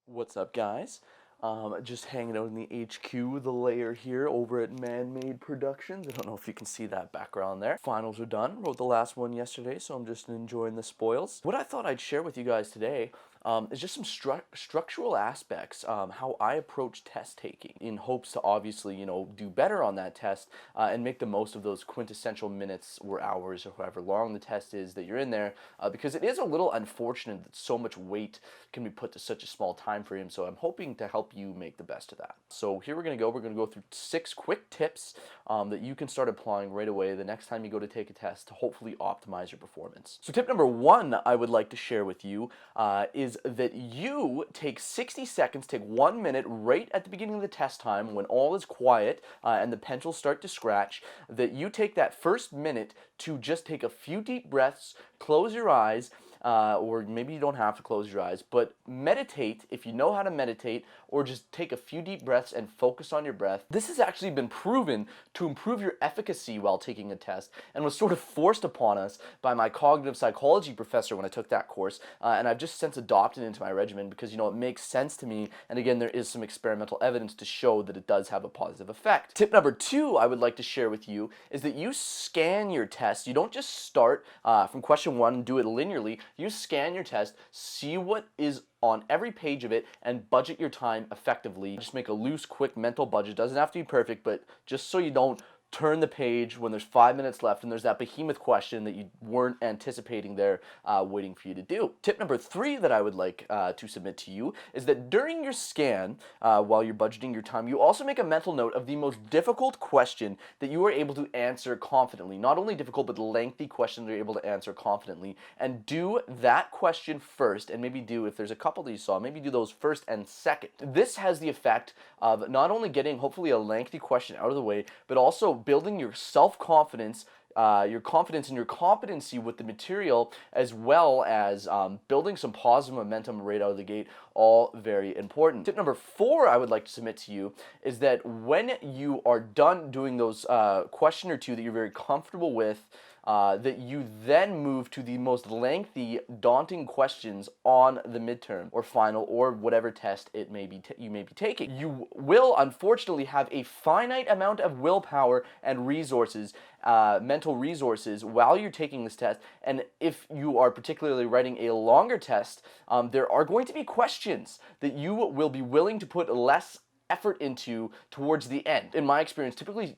What's up, guys? Just hanging out in the HQ, the layer here over at Man-Made Productions. I don't know if you can see that background there. Finals are done. Wrote the last one yesterday, so I'm just enjoying the spoils. What I thought I'd share with you guys today is just some structural aspects, how I approach test taking in hopes to obviously, do better on that test and make the most of those quintessential minutes or hours or however long the test is that you're in there, because it is a little unfortunate that so much weight can be put to such a small time frame. So I'm hoping to help you make the best of that. So here we're going to go. We're going to go through 6 quick tips that you can start applying right away the next time you go to take a test to hopefully optimize your performance. So tip number 1 I would like to share with you is that you take 60 seconds, take 1 minute right at the beginning of the test time when all is quiet and the pencils start to scratch, that you take that first minute to just take a few deep breaths, close your eyes, or maybe you don't have to close your eyes, but meditate if you know how to meditate, or just take a few deep breaths and focus on your breath. This has actually been proven to improve your efficacy while taking a test and was sort of forced upon us by my cognitive psychology professor when I took that course, and I've just since adopted it into my regimen because, it makes sense to me, and again, there is some experimental evidence to show that it does have a positive effect. Tip number 2 I would like to share with you is that you scan your test. You don't just start from question 1 and do it linearly. You scan your test, see what is on every page of it, and budget your time effectively. Just make a loose, quick mental budget. Doesn't have to be perfect, but just so you don't turn the page when there's 5 minutes left and there's that behemoth question that you weren't anticipating there waiting for you to do. Tip number 3 that I would like to submit to you is that during your scan, while you're budgeting your time, you also make a mental note of the most difficult question that you are able to answer confidently. Not only difficult, but lengthy questions you're able to answer confidently. And do that question first, and maybe if there's a couple that you saw, maybe do those first and second. This has the effect of not only getting hopefully a lengthy question out of the way, but also building your self-confidence, your confidence and your competency with the material, as well as building some positive momentum right out of the gate, all very important. Tip number 4 I would like to submit to you is that when you are done doing those question or two that you're very comfortable with, that you then move to the most lengthy, daunting questions on the midterm or final or whatever test it may be you may be taking. You will unfortunately have a finite amount of willpower and resources, mental resources, while you're taking this test. And if you are particularly writing a longer test, there are going to be questions that you will be willing to put less effort into towards the end. In my experience, typically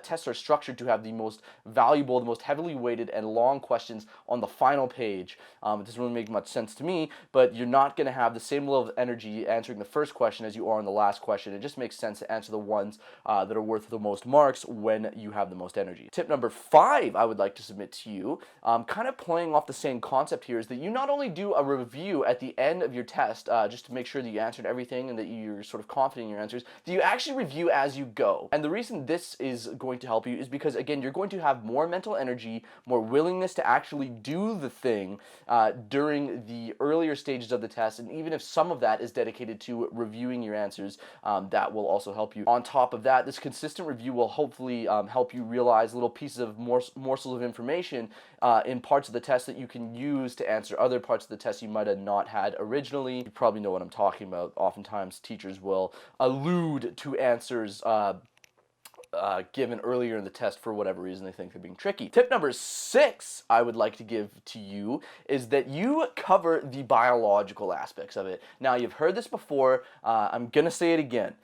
tests are structured to have the most valuable, the most heavily weighted and long questions on the final page. It doesn't really make much sense to me, but you're not going to have the same level of energy answering the first question as you are on the last question. It just makes sense to answer the ones that are worth the most marks when you have the most energy. Tip number 5 I would like to submit to you, kind of playing off the same concept here, is that you not only do a review at the end of your test, just to make sure that you answered everything and that you're sort of confident in your answers, do you actually review as you go? And the reason this is going to help you is because, again, you're going to have more mental energy, more willingness to actually do the thing during the earlier stages of the test, and even if some of that is dedicated to reviewing your answers, that will also help you. On top of that, this consistent review will hopefully help you realize little pieces of morsels of information in parts of the test that you can use to answer other parts of the test you might have not had originally. You probably know what I'm talking about. Oftentimes teachers will allude to answers given earlier in the test for whatever reason they think they're being tricky. Tip number 6 I would like to give to you is that you cover the biological aspects of it. Now, you've heard this before. I'm going to say it again.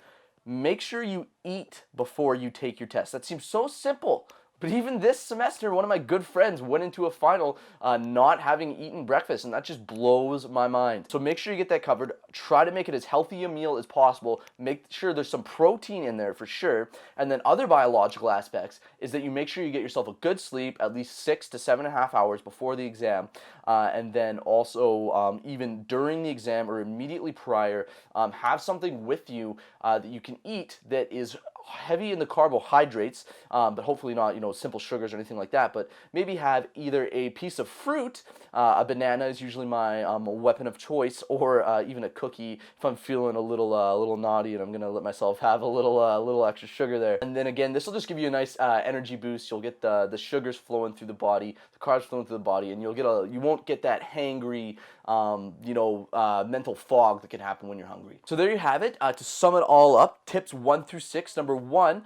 Make sure you eat before you take your test. That seems so simple. But even this semester, one of my good friends went into a final not having eaten breakfast, and that just blows my mind. So make sure you get that covered. Try to make it as healthy a meal as possible. Make sure there's some protein in there for sure. And then other biological aspects is that you make sure you get yourself a good sleep, at least 6 to 7.5 hours before the exam. And then also even during the exam or immediately prior, have something with you that you can eat that is heavy in the carbohydrates, but hopefully not, simple sugars or anything like that. But maybe have either a piece of fruit, a banana is usually my weapon of choice, or even a cookie if I'm feeling a little naughty and I'm gonna let myself have a little extra sugar there. And then again, this will just give you a nice energy boost. You'll get the sugars flowing through the body, the carbs flowing through the body, and you won't get that hangry, mental fog that can happen when you're hungry. So there you have it. To sum it all up, tips 1 through 6. Number 1,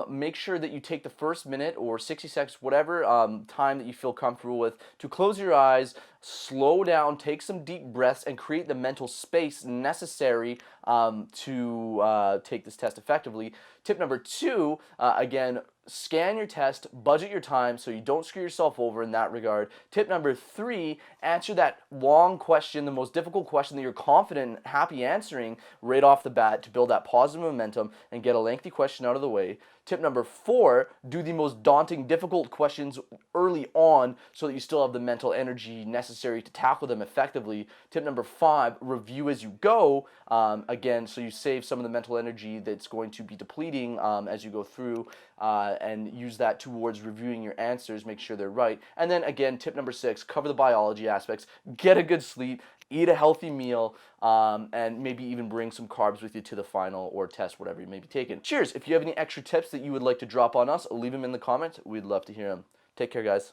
make sure that you take the first minute or 60 seconds, whatever time that you feel comfortable with, to close your eyes, slow down, take some deep breaths, and create the mental space necessary to take this test effectively. Tip number 2, again, scan your test, budget your time so you don't screw yourself over in that regard. Tip number 3, answer that long question, the most difficult question that you're confident and happy answering right off the bat to build that positive momentum and get a lengthy question out of the way. Tip number 4, do the most daunting, difficult questions early on so that you still have the mental energy necessary to tackle them effectively. Tip number 5, review as you go, again, so you save some of the mental energy that's going to be depleting as you go through, and use that towards reviewing your answers, make sure they're right. And then again, tip number 6, cover the biology aspects, get a good sleep, eat a healthy meal, and maybe even bring some carbs with you to the final or test, whatever you may be taking. Cheers! If you have any extra tips that you would like to drop on us, leave them in the comments. We'd love to hear them. Take care, guys.